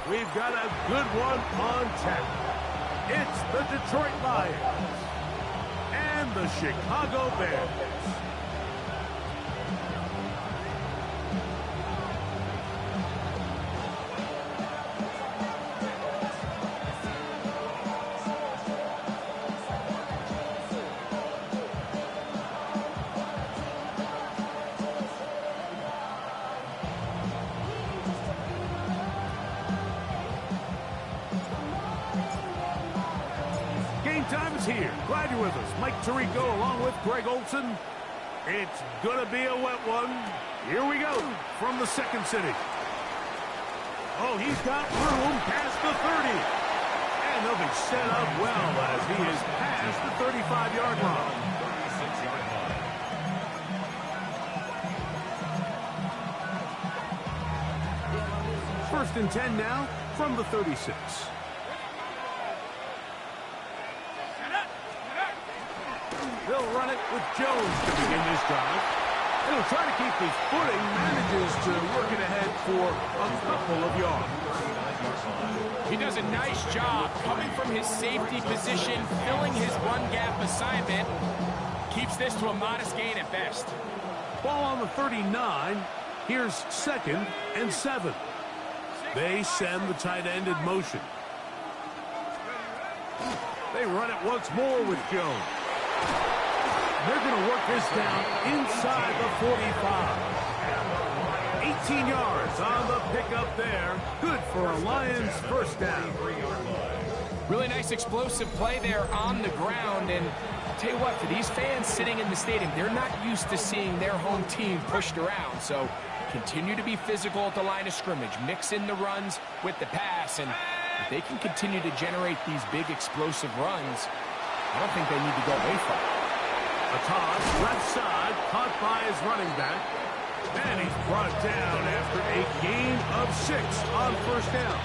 we've got a good one on tap. It's the Detroit Lions and the Chicago Bears. Time is here. Glad you're with us. Mike Tirico along with Greg Olson. It's going to be a wet one. Here we go from the second city. Oh, he's got room past the 30. And they'll be set up well as he is past the 35-yard line. First and 10 now from the 36. They'll run it with Jones to begin this drive. And he'll try to keep his footing, manages to work it ahead for a couple of yards. He does a nice job coming from his safety position, filling his run gap assignment. Keeps this to a modest gain at best. Ball on the 39. Here's 2nd and 7. They send the tight end in motion. They run it once more with Jones. They're going to work this down inside the 45. 18 yards on the pickup there. Good for a Lions first down. Really nice explosive play there on the ground. And I'll tell you what, for these fans sitting in the stadium, they're not used to seeing their home team pushed around. So continue to be physical at the line of scrimmage. Mix in the runs with the pass. And if they can continue to generate these big explosive runs, I don't think they need to go away from it. A toss, left side, caught by his running back. And he's brought down after a gain of 6 on first down.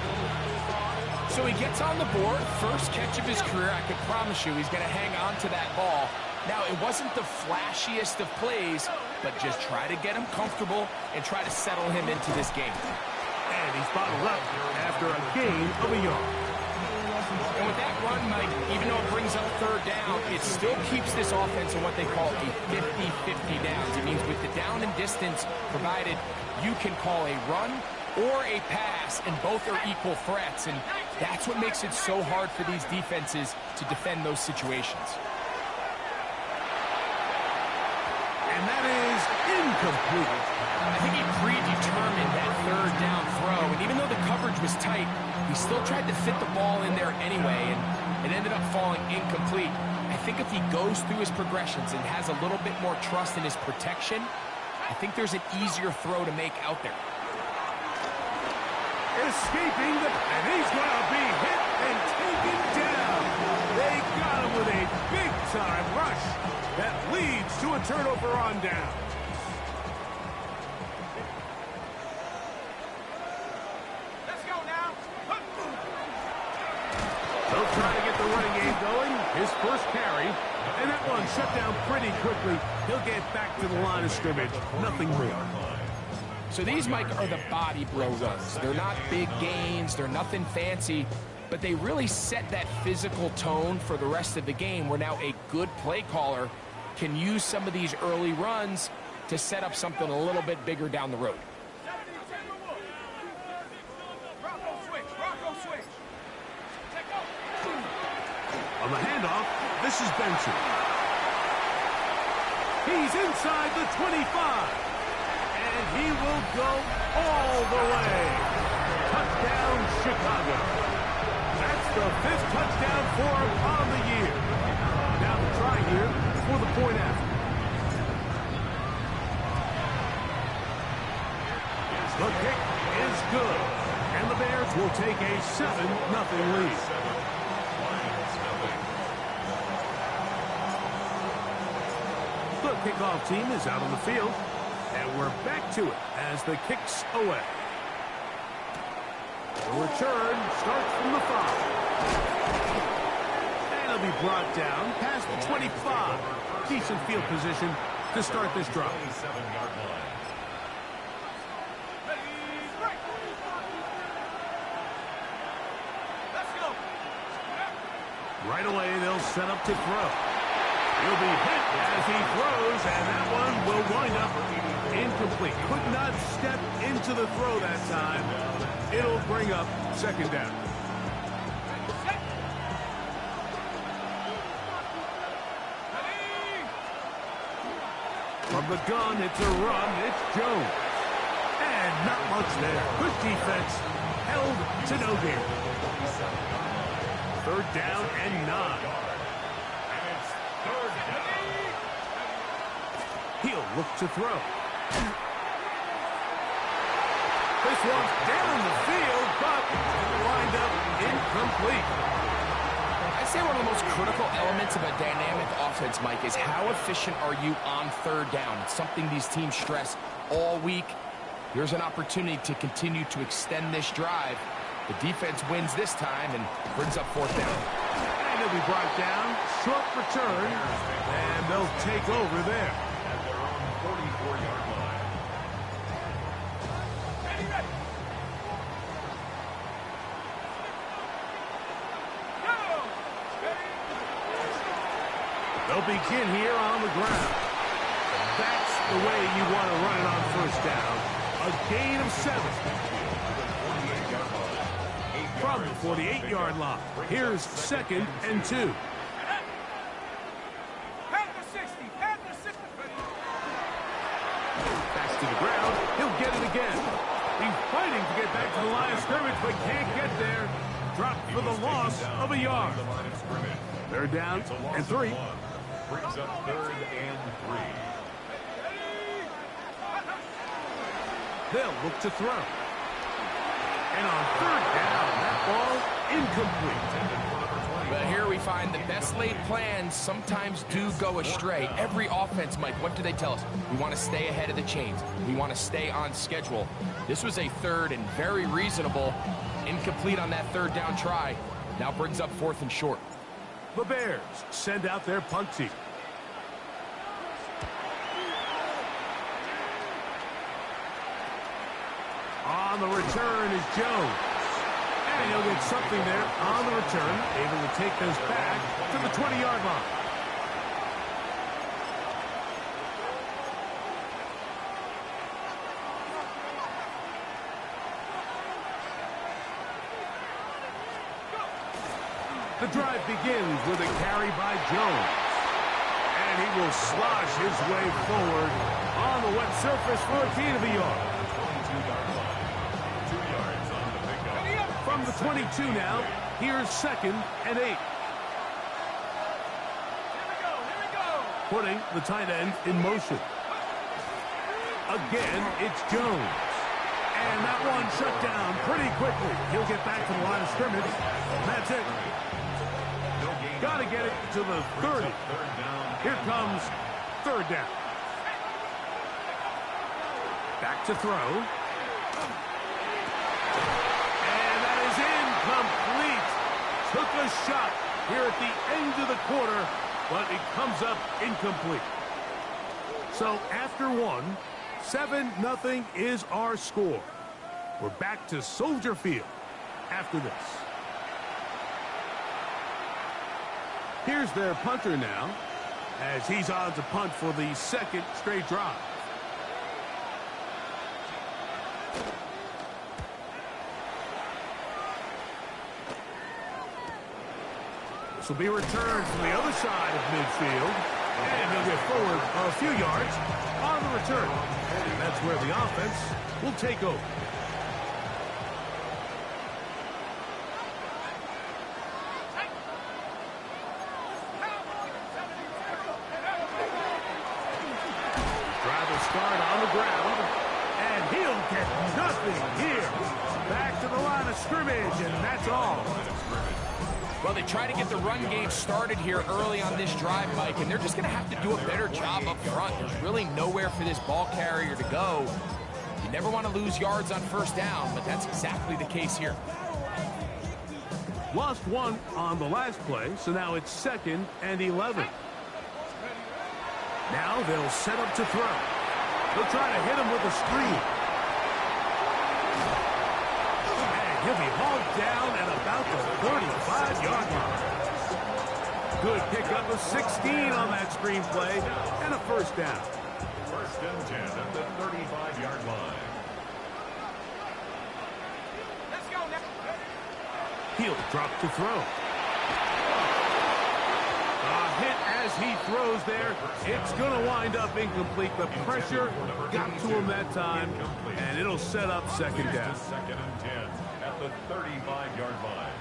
So he gets on the board, first catch of his career. I can promise you he's going to hang on to that ball. Now, it wasn't the flashiest of plays, but just try to get him comfortable and try to settle him into this game. And he's bottled up after a gain of a yard. And with that run, Mike, even though it brings up third down, it still keeps this offense in what they call a 50-50 downs. It means with the down and distance provided, you can call a run or a pass, and both are equal threats. And that's what makes it so hard for these defenses to defend those situations. And that is incomplete. I think he predetermined that third down throw, and even though the coverage was tight, he still tried to fit the ball in there anyway, and it ended up falling incomplete. I think if he goes through his progressions and has a little bit more trust in his protection, I think there's an easier throw to make out there. Escaping and he's going to be hit and taken down. They got him with a big-time rush that leads to a turnover on down. They'll try to get the running game going. His first carry. And that one shut down pretty quickly. He'll get back to the line of scrimmage. Nothing more. So these, Mike, are the body blow runs. They're not big gains. They're nothing fancy. But they really set that physical tone for the rest of the game where now a good play caller can use some of these early runs to set up something a little bit bigger down the road. On the handoff, this is Benson. He's inside the 25. And he will go all the way. Touchdown, Chicago. That's the 5th touchdown for him on the year. Now the try here for the point after. The kick is good. And the Bears will take a 7-0 lead. The kickoff team is out on the field. And we're back to it as the kick's away. The return starts from the 5. And it'll be brought down past the 25. Decent field position to start this drive. Right away, they'll set up to throw. He'll be hit as he throws, and that one will wind up incomplete. Could not step into the throw that time. It'll bring up second down. From the gun, it's a run. It's Jones. And not much there. Good defense. Held to no gain. Third down and 9. He'll look to throw. This one's down the field, but lined up incomplete. I'd say one of the most critical elements of a dynamic offense, Mike, is how efficient are you on third down. It's something these teams stress all week. Here's an opportunity to continue to extend this drive. The defense wins this time and brings up fourth down. And he'll be brought down. Short return, and they'll take over there. At their own 44-yard line. They'll begin here on the ground. That's the way you want to run it on first down. A gain of 7. From the 48-yard line. Here's second and 2. Back to the ground. He'll get it again. He's fighting to get back to the line of scrimmage, but can't get there. Dropped for the loss of a yard. Third down and 3. Brings up third and 3. They'll look to throw. And on third down, that ball incomplete. But here we find the best laid plans sometimes do go astray. Every offense, Mike, what do they tell us? We want to stay ahead of the chains. We want to stay on schedule. This was a third and very reasonable. Incomplete on that third down try. Now brings up fourth and short. The Bears send out their punt team. On the return is Jones. And he'll get something there on the return. Able to take this back to the 20-yard line. The drive begins with a carry by Jones. And he will slosh his way forward on the wet surface for a gain of a yard. From the 22 now, here's second and 8. Putting the tight end in motion. Again, it's Jones. And that one shut down pretty quickly. He'll get back to the line of scrimmage. That's it. Got to get it to the 30. Here comes third down. Back to throw. Complete. Took a shot here at the end of the quarter, but it comes up incomplete. So after 1, 7-0 is our score. We're back to Soldier Field after this. Here's their punter now, as he's on to punt for the second straight drive. This will be returned from the other side of midfield. And he'll get forward a few yards on the return. And that's where the offense will take over. Drive will start on the ground. And he'll get nothing here. Back to the line of scrimmage, and that's all. Well, they try to get the run game started here early on this drive, Mike, and they're just going to have to do a better job up front. There's really nowhere for this ball carrier to go. You never want to lose yards on first down, but that's exactly the case here. Lost 1 on the last play, so now it's second and 11. Now they'll set up to throw. They'll try to hit him with a screen. He'll be hauled down at about the 35-yard line. Good pickup of 16 on that screenplay and a first down. First and 10 at the 35-yard line. Let's go now. He'll drop to throw. A hit as he throws there. It's going to wind up incomplete. The pressure got to him that time, and it'll set up second down. Second and 10 at the 35-yard line.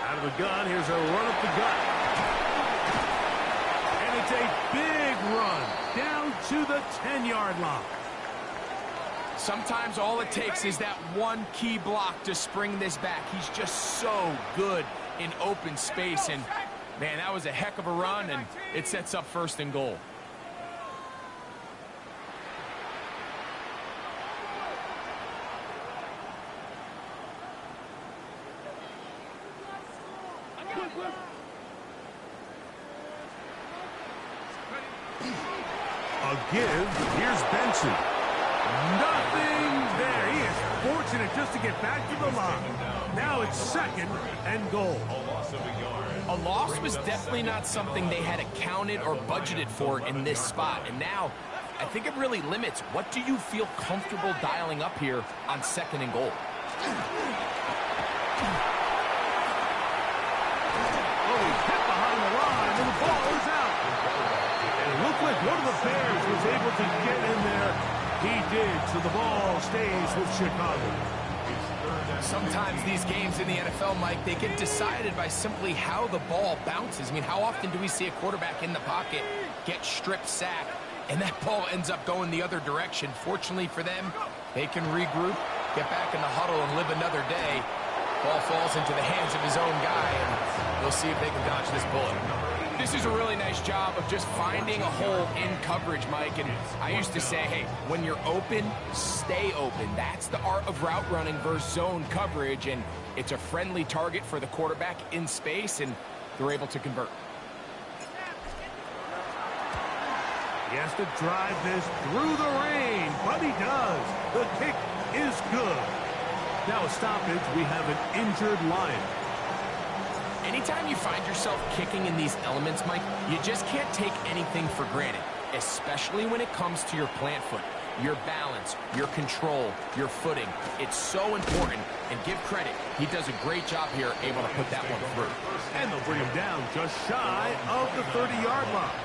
Out of the gun, here's a run up the gut. And it's a big run down to the 10-yard line. Sometimes all it takes is that one key block to spring this back. He's just so good in open space. And, man, that was a heck of a run, and it sets up first and goal. A give. Here's Benson. Nothing there. He is fortunate just to get back to the line. Now it's second and goal. A loss was definitely not something they had accounted or budgeted for in this spot. And now, I think it really limits what do you feel comfortable dialing up here on second and goal. Oh, he's hit behind the line, and the ball is out. And it looked like one of the Bears was able to get in there. He did, so the ball stays with Chicago. Sometimes these games in the NFL, Mike, they get decided by simply how the ball bounces. I mean, how often do we see a quarterback in the pocket get strip sacked, and that ball ends up going the other direction? Fortunately for them, they can regroup, get back in the huddle, and live another day. Ball falls into the hands of his own guy, and they'll see if they can dodge this bullet. This is a really nice job of just finding a hole in coverage, Mike. And I used to say, hey, when you're open, stay open. That's the art of route running versus zone coverage. And it's a friendly target for the quarterback in space, and they're able to convert. He has to drive this through the rain, but he does. The kick is good. Now a stoppage, we have an injured Lion. Anytime you find yourself kicking in these elements, Mike, you just can't take anything for granted, especially when it comes to your plant foot, your balance, your control, your footing. It's so important, and give credit. He does a great job here, able to put that one through. And they'll bring him down just shy of the 30-yard line.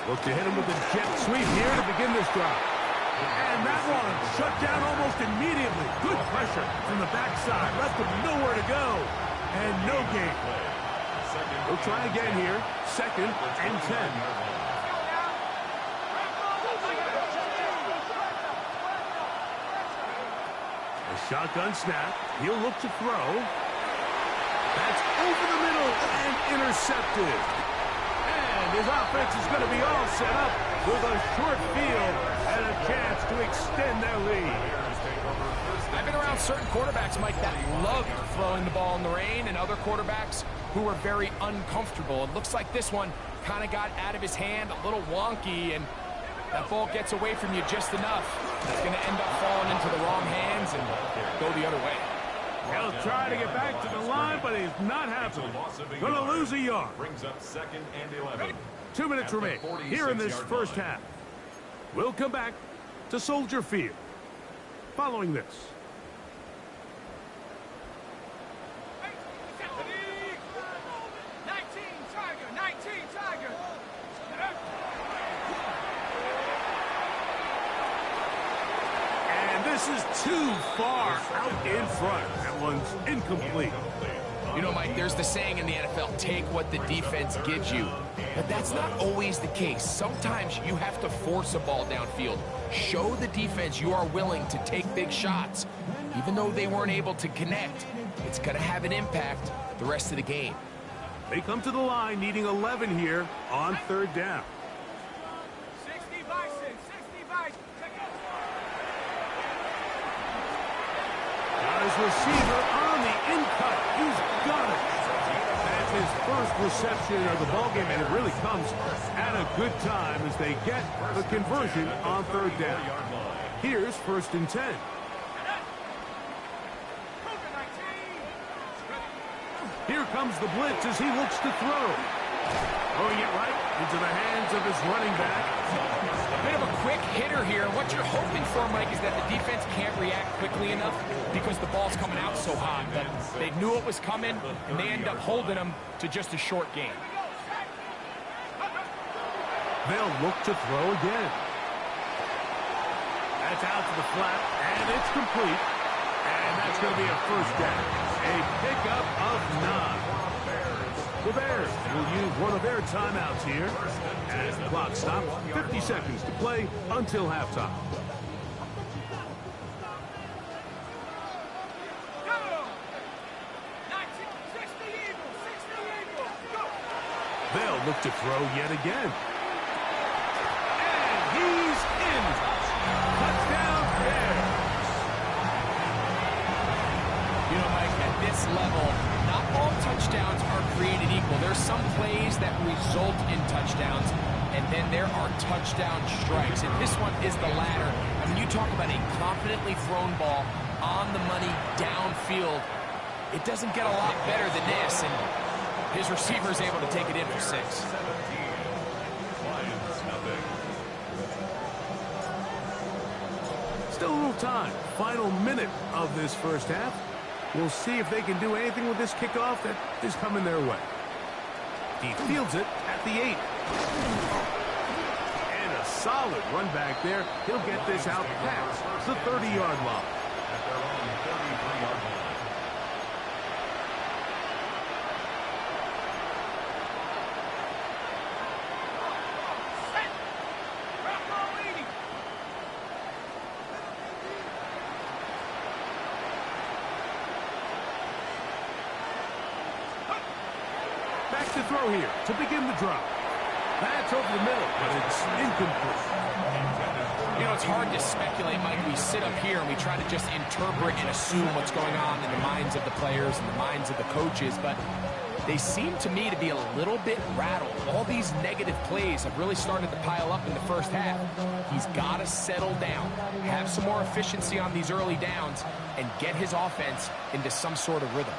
Look to hit him with a jet sweep here to begin this drive. And that one shut down almost immediately. Good pressure from the backside. Left him nowhere to go. And no gain. We'll try again here. Second and 10. A shotgun snap. He'll look to throw. That's over the middle and intercepted. His offense is going to be all set up with a short field and a chance to extend their lead. I've been around certain quarterbacks, Mike, that loved throwing the ball in the rain, and other quarterbacks who were very uncomfortable. It looks like this one kind of got out of his hand, a little wonky, and that ball gets away from you just enough. It's going to end up falling into the wrong hands and go the other way. He'll try to get back to the line, but he's not happening. Going to lose a yard. Brings up second and 11. 2 minutes remain here in this first half. We'll come back to Soldier Field following this. This is too far out in front. That one's incomplete. You know, Mike, there's the saying in the NFL, take what the defense gives you. But that's not always the case. Sometimes you have to force a ball downfield. Show the defense you are willing to take big shots. Even though they weren't able to connect, it's going to have an impact the rest of the game. They come to the line needing 11 here on third down. Got his receiver on the In cut. He's got it. That's his first reception of the ballgame, and it really comes at a good time as they get the conversion on third down. Here's 1st and 10. Here comes the blitz as he looks to throw. Throwing it right into the hands of his running back. A bit of a quick hitter here. What you're hoping for, Mike, is that the defense can't react quickly enough because the ball's coming out so hot. But they knew it was coming, and they end up holding them to just a short gain. They'll look to throw again. That's out to the flat, and it's complete. And that's going to be a 1st down. A pickup of 9. The Bears will use one of their timeouts here. As the clock stops, 50 seconds to play until halftime. They'll look to throw yet again. And he's in. Touchdown Bears. You know, Mike, at this level, not all touchdowns are created equal. There's some plays that result in touchdowns, and then there are touchdown strikes. And this one is the latter. I mean, you talk about a confidently thrown ball on the money downfield. It doesn't get a lot better than this, and his receiver is able to take it in for 6. Still a little time. Final minute of this 1st half. We'll see if they can do anything with this kickoff that is coming their way. He fields it at the 8. And a solid run back there. He'll get this out past the 30-yard line. At their own 33-yard line. Back to throw here to begin the drive. That's over the middle, but it's incomplete. You know, it's hard to speculate, Mike. We sit up here and we try to just interpret and assume what's going on in the minds of the players and the minds of the coaches, but they seem to me to be a little bit rattled. All these negative plays have really started to pile up in the 1st half. He's got to settle down, have some more efficiency on these early downs, and get his offense into some sort of rhythm.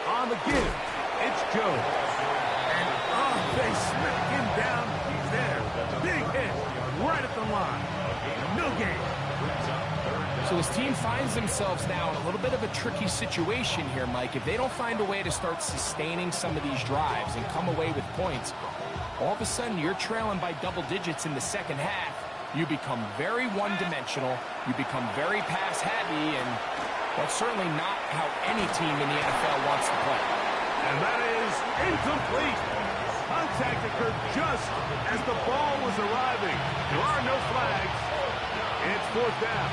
On the give, it's Jones. And, they smack him down. He's there. Big hit right at the line. No gain. So his team finds themselves now in a little bit of a tricky situation here, Mike. If they don't find a way to start sustaining some of these drives and come away with points, all of a sudden you're trailing by double digits in the 2nd half. You become very one-dimensional. You become very pass-heavy, and that's certainly not how any team in the NFL wants to play. And that is incomplete. Contact occurred just as the ball was arriving. There are no flags. It's 4th down.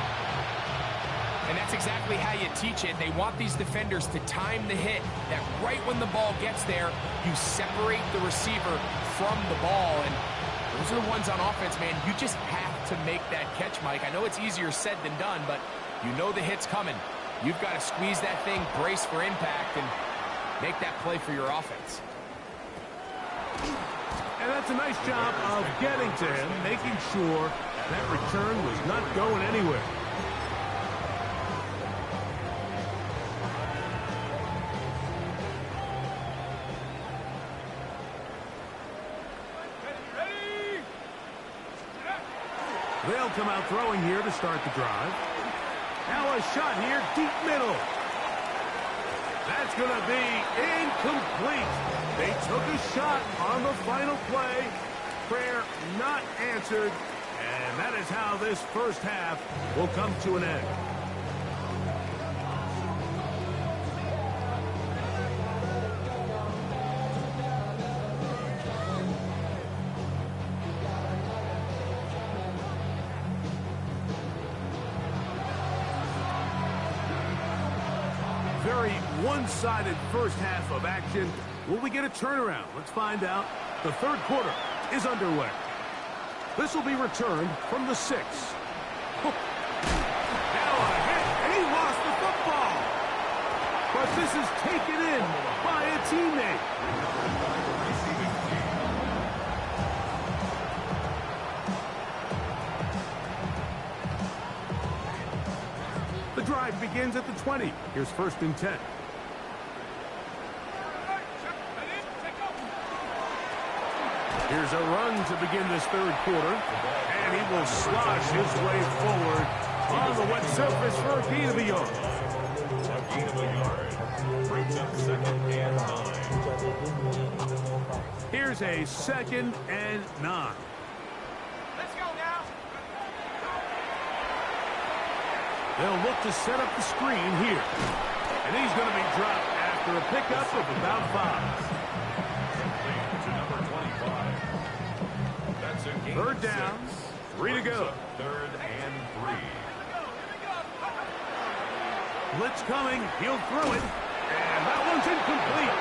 And that's exactly how you teach it. They want these defenders to time the hit, that right when the ball gets there, you separate the receiver from the ball. And those are the ones on offense, man. You just have to make that catch, Mike. I know it's easier said than done, but you know the hit's coming. You've got to squeeze that thing, brace for impact, and make that play for your offense. And that's a nice job of getting to him, making sure that return was not going anywhere. They'll come out throwing here to start the drive. Now a shot here, deep middle. That's going to be incomplete. They took a shot on the final play. Prayer not answered. And that is how this 1st half will come to an end. Very one-sided 1st half of action. Will we get a turnaround? Let's find out. The 3rd quarter is underway. This will be returned from the 6. Now a This is taken in by a teammate. The drive begins at the 20. Here's 1st and 10. Here's a run to begin this 3rd quarter. And he will slosh his way forward on the wet surface for a gain of a yard. A gain of a yard. Brings up 2nd and 9. Here's a 2nd and 9. Let's go now. They'll look to set up the screen here. And he's going to be dropped after a pickup of about 5. To number 25. That's a gain 3rd of down, 6. 3 to go. 3rd and 3. Blitz coming, he'll throw it, and that one's incomplete.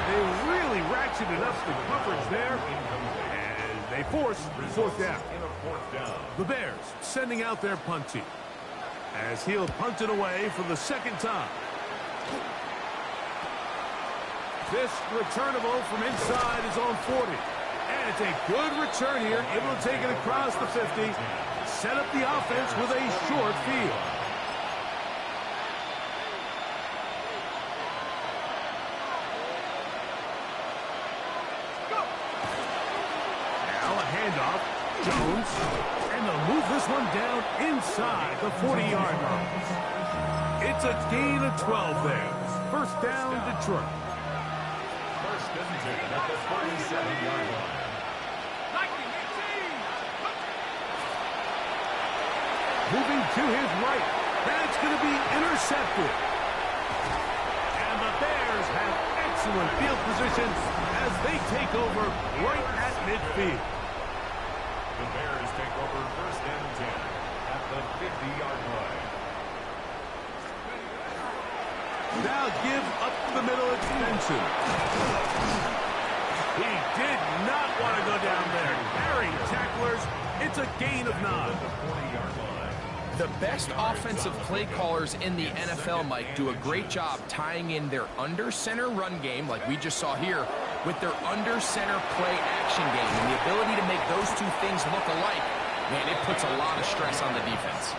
They really ratcheted up the coverage there, and they force 4th down. In a 4th down. The Bears sending out their punt team, as he'll punt it away for the 2nd time. This returnable from inside is on 40. And it's a good return here, able to take it across the 50, set up the offense with a short field. Now a handoff, Jones, and they'll move this one down inside the 40-yard line. It's a gain of 12 there. 1st down, Detroit. 1st and 10 at the 47-yard line. Moving to his right. That's going to be intercepted. And the Bears have excellent field position as they take over right at midfield. The Bears take over 1st and 10 at the 50-yard line. Now give up the middle extension. He did not want to go down there. Carrying tacklers. It's a gain of 9. The 40-yard line. The best offensive play callers in the NFL, Mike, do a great job tying in their under-center run game, like we just saw here, with their under-center play action game. And the ability to make those two things look alike, man, it puts a lot of stress on the defense.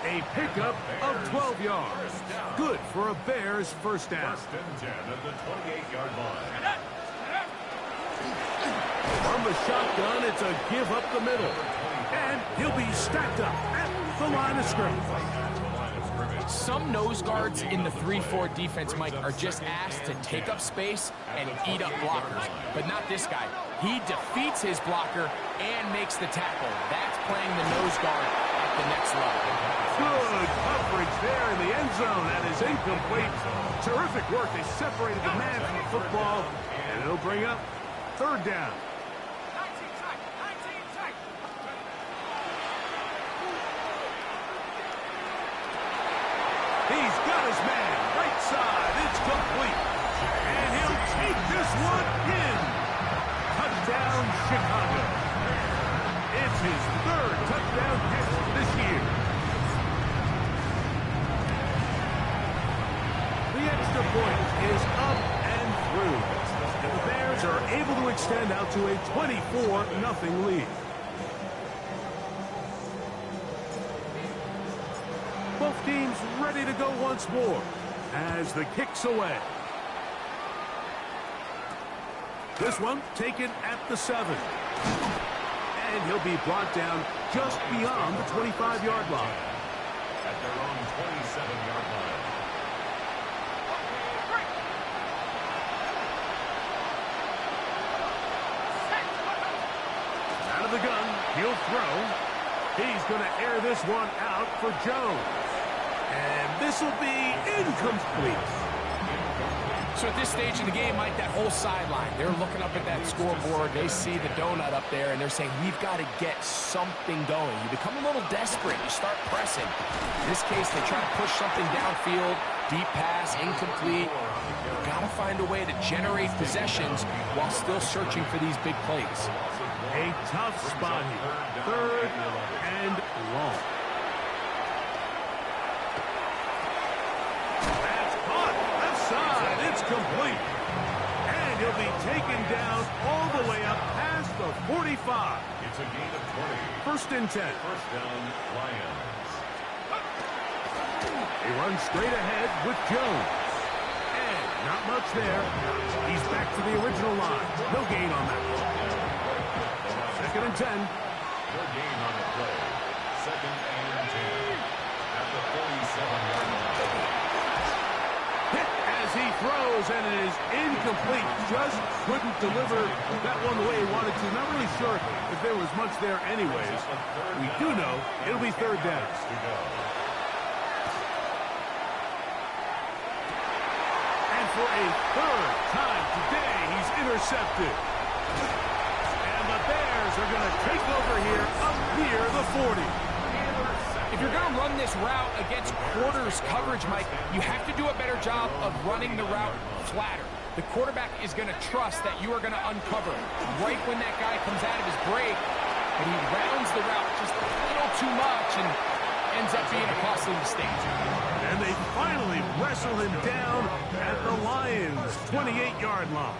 A pickup of 12 yards. Good for a Bears 1st down. 1st and 10 at the 28-yard line. From the shotgun, it's a give up the middle. And he'll be stacked up at the line of scrimmage. Some nose guards in the 3-4 defense, Mike, are just asked to take up space and eat up blockers. But not this guy. He defeats his blocker and makes the tackle. That's playing the nose guard at the next level. Good coverage there in the end zone. That is incomplete. Terrific work. They separated the man from the football. And it'll bring up 3rd down. He's got his man. Right side. It's complete. And he'll take this one in. Touchdown, Chicago. It's his 3rd touchdown catch this year. The extra point is up and through. And the Bears are able to extend out to a 24-0 lead. Both teams ready to go once more as the kick's away. This one taken at the 7. And he'll be brought down just beyond the 25-yard line. At their own 27-yard line. Out of the gun, he'll throw. He's going to air this one out for Jones. And this will be incomplete. So at this stage of the game, Mike, that whole sideline, they're looking up at that scoreboard. They see the donut up there, and they're saying, we've got to get something going. You become a little desperate. You start pressing. In this case, they try to push something downfield. Deep pass, incomplete. You've got to find a way to generate possessions while still searching for these big plays. A tough spot here. 3rd and long. That's caught. Left side. complete. And he'll be taken down all the way up past the 45. It's a gain of 20. First and 10. First down, Lions. He runs straight ahead with Jones. And not much there. He's back to the original line. No gain on that. Second and 10. No gain on the play. Second and 10. At the 47-yard line. Hit as he throws, and it is incomplete. Just couldn't deliver that one the way he wanted to. Not really sure if there was much there anyways. We do know it'll be third down. And for a third time today, he's intercepted. And the Bears are going to take over here up near the 40. If you're going to run this route against quarters coverage, Mike, you have to do a better job of running the route flatter. The quarterback is going to trust that you are going to uncover right when that guy comes out of his break, and he rounds the route just a little too much and ends up being a costly mistake. And they finally wrestle him down at the Lions' 28-yard line.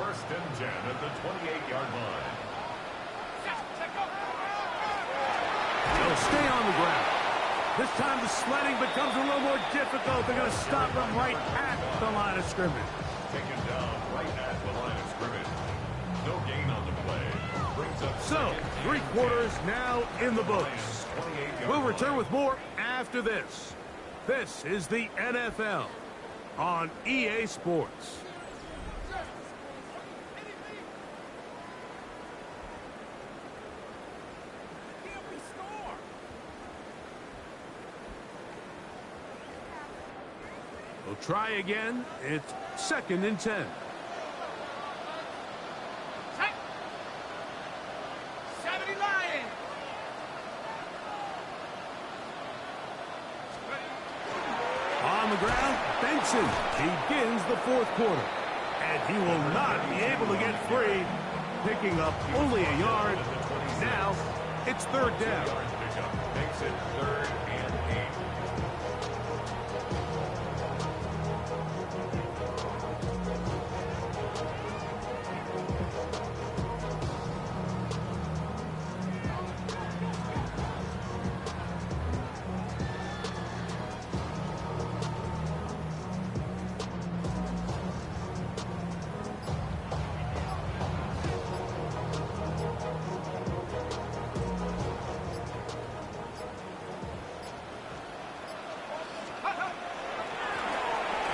First and 10 at the 28-yard line. They'll stay on the ground. This time the sledding becomes a little more difficult. They're going to stop him right at the line of scrimmage. Taken down right at the line of scrimmage. No gain on the play. Brings up So, 3 quarters now in the books. We'll return with more after this. This is the NFL on EA Sports. We'll try again. It's second and 10. On the ground, Benson begins the fourth quarter. And he will not be able to get free, picking up only a yard. Now, it's third down. Makes it third and 8.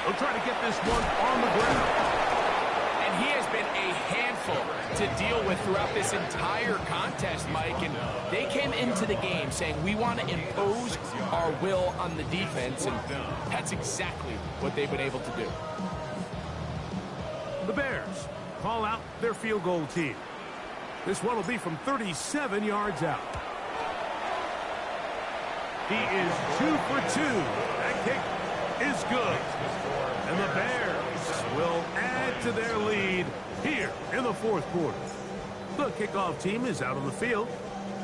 They'll try to get this one on the ground. And he has been a handful to deal with throughout this entire contest, Mike. And they came into the game saying, we want to impose our will on the defense. And that's exactly what they've been able to do. The Bears call out their field goal team. This one will be from 37 yards out. He is 2 for 2. That kick is good. And the Bears will add to their lead here in the fourth quarter. The kickoff team is out on the field,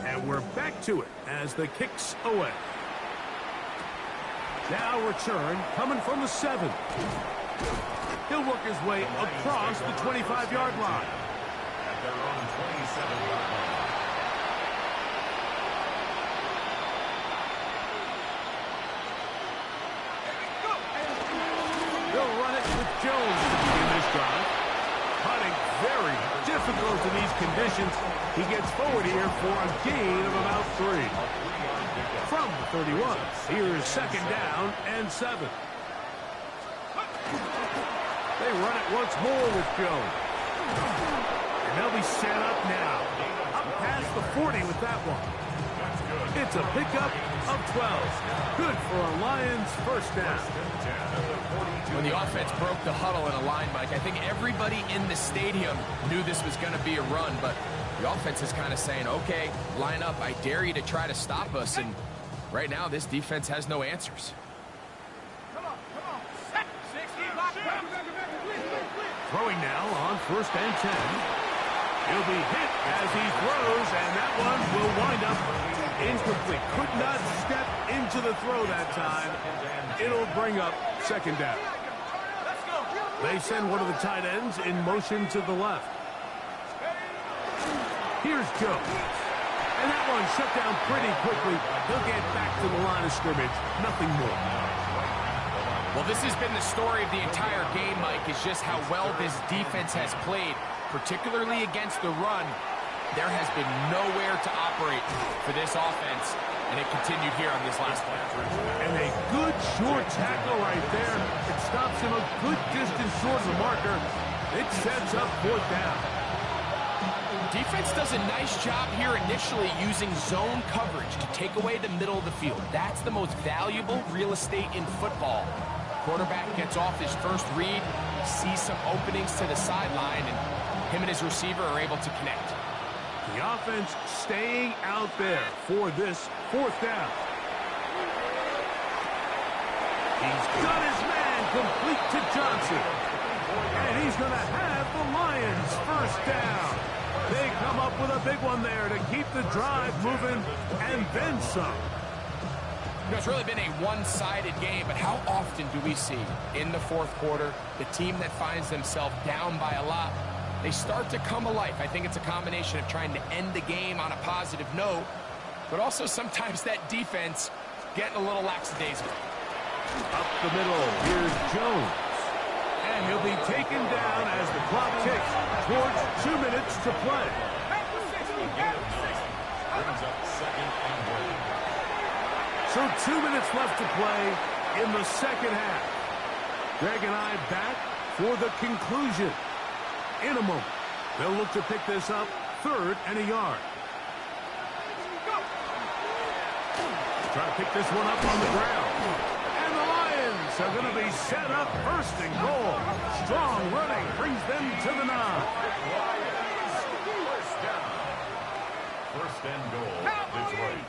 and we're back to it as the kick's away. Now return coming from the 7. He'll work his way across the 25-yard line. At their own 27-yard line. They'll run it with Jones to begin this drive. Hunting very difficult in these conditions. He gets forward here for a gain of about 3. From the 31, here's second down and 7. They run it once more with Jones. And they'll be set up now. Up past the 40 with that one. It's a pickup of 12. Good for a Lions first down. When the offense broke the huddle in a line, Mike, I think everybody in the stadium knew this was going to be a run, but the offense is kind of saying, okay, line up, I dare you to try to stop us, and right now this defense has no answers. Throwing now on first and 10. He'll be hit as he throws, and that one will wind up incomplete. Could not step into the throw that time. It'll bring up second down. They send one of the tight ends in motion to the left. Here's Joe. And that one shut down pretty quickly. He'll get back to the line of scrimmage. Nothing more. Well, this has been the story of the entire game, Mike, is just how well this defense has played, particularly against the run. There has been nowhere to operate for this offense, and it continued here on this last play. And a good short tackle right there. It stops him a good distance short of the marker. It sets up fourth down. Defense does a nice job here initially using zone coverage to take away the middle of the field. That's the most valuable real estate in football. Quarterback gets off his first read, sees some openings to the sideline, and him and his receiver are able to connect. The offense staying out there for this fourth down. He's got his man complete to Johnson. And he's going to have the Lions first down. They come up with a big one there to keep the drive moving and then some. You know, it's really been a one-sided game, but how often do we see in the fourth quarter the team that finds themselves down by a lot, they start to come alive? I think it's a combination of trying to end the game on a positive note, but also sometimes that defense getting a little lackadaisical. Up the middle, here's Jones. And he'll be taken down as the clock ticks towards 2 minutes to play. Brings up second and goal. So 2 minutes left to play in the second half. Greg and I back for the conclusion. In a moment, they'll look to pick this up 3rd and a yard. Try to pick this one up on the ground. And the Lions are going to be set up 1st and goal. Strong running brings them to the 9. First down. 1st and goal, Detroit.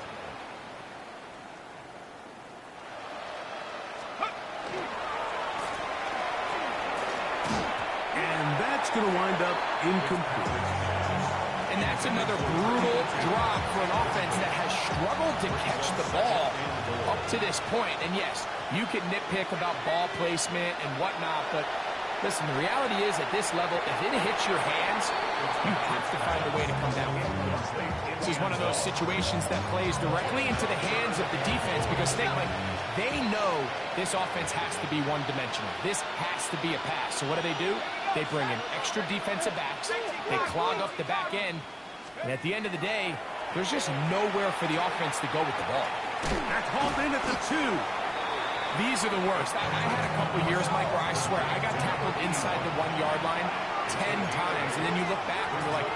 And that's going to wind up incomplete. And that's another brutal drop for an offense that has struggled to catch the ball up to this point. And yes, you can nitpick about ball placement and whatnot, but listen, the reality is at this level, if it hits your hands, you have to find a way to come down with it. This is one of those situations that plays directly into the hands of the defense because they know this offense has to be one-dimensional. This has to be a pass. So what do? They bring in extra defensive backs. They clog up the back end. And at the end of the day, there's just nowhere for the offense to go with the ball. That's hauled in at the 2. These are the worst. I had a couple years, Mike, where I swear I got tackled inside the 1-yard line 10 times. And then you look back and you're like,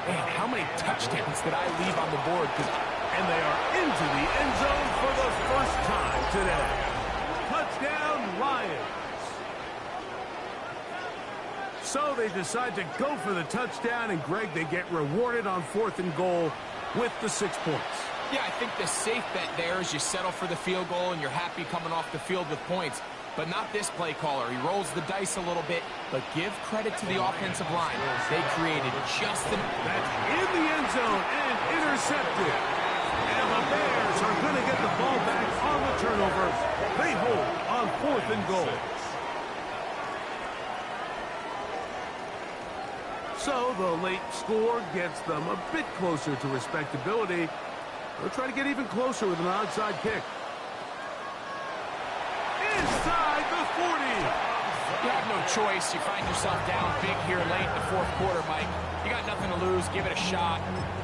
man, how many touchdowns did I leave on the board? And they are into the end zone for the first time today. Touchdown, Lions. So they decide to go for the touchdown, and Greg, they get rewarded on 4th and goal with the 6 points. Yeah, I think the safe bet there is you settle for the field goal and you're happy coming off the field with points. But not this play caller. He rolls the dice a little bit, but give credit to the offensive line. They created just enough. That's in the end zone and intercepted. And the Bears are going to get the ball back on the turnover. They hold on 4th and goal. So the late score gets them a bit closer to respectability. They'll try to get even closer with an onside kick. Inside the 40. You have no choice. You find yourself down big here late in the fourth quarter, Mike. You got nothing to lose. Give it a shot.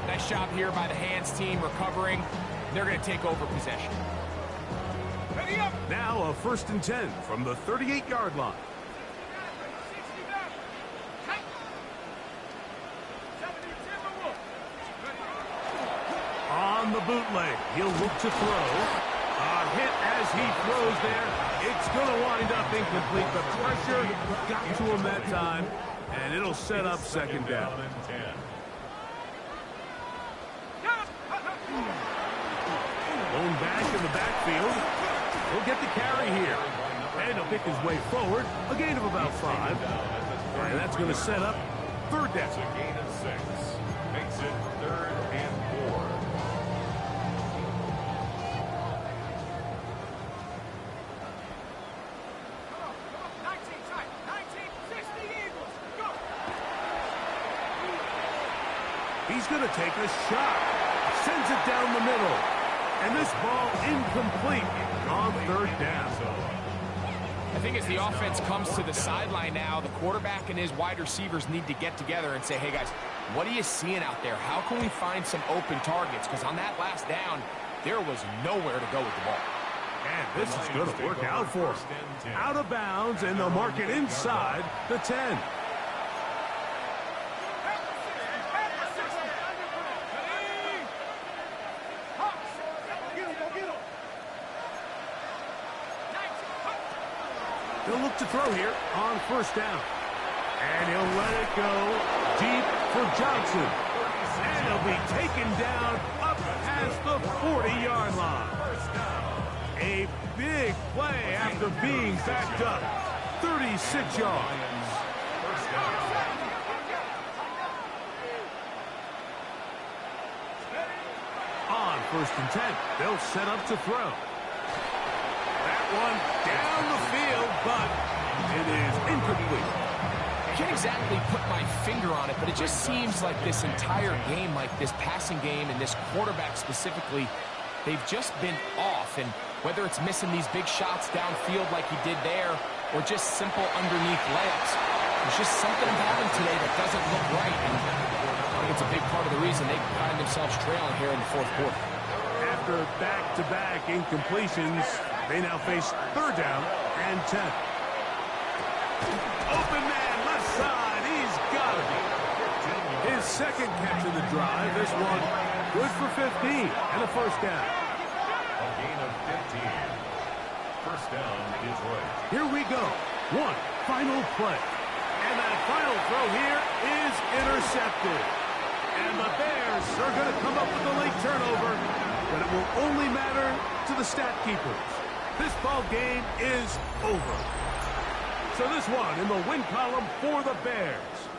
Nice job here by the hands team recovering. They're going to take over possession. Now a 1st and 10 from the 38-yard line. On the bootleg, he'll look to throw. A hit as he throws there. It's going to wind up incomplete. The pressure got to him that time, and it'll set up 2nd down. Going back in the backfield. He'll get the carry here. And he'll pick his way forward. A gain of about 5. And that's going to set up 3rd down. It's a gain of 6. Makes it 3rd and 4. He's going to take a shot. Sends it down the middle. And this ball incomplete on third down. I think as the offense comes to the sideline now, the quarterback and his wide receivers need to get together and say, hey, guys, what are you seeing out there? How can we find some open targets? Because on that last down, there was nowhere to go with the ball. And this is going to work out for him. Out of bounds, and they'll mark it inside the 10. He'll look to throw here on first down. And he'll let it go deep for Johnson. And he'll be taken down up past the 40-yard line. A big play after being backed up. 36 yards. On first and 10, they'll set up to throw. That one down the field, but it is incomplete. I can't exactly put my finger on it, but it just seems like this entire game, like this passing game and this quarterback specifically, they've just been off. And whether it's missing these big shots downfield like he did there or just simple underneath layups, there's just something about him today that doesn't look right. And I think it's a big part of the reason they find themselves trailing here in the fourth quarter. After back-to-back incompletions, they now face third down and 10. Open man, left side. He's got it. His second catch of the drive. This one good for 15 and a first down. A gain of 15. First down, Detroit. Here we go. One final play. And that final throw here is intercepted. And the Bears are going to come up with a late turnover, but it will only matter to the stat keepers. This ball game is over. So this one in the win column for the Bears.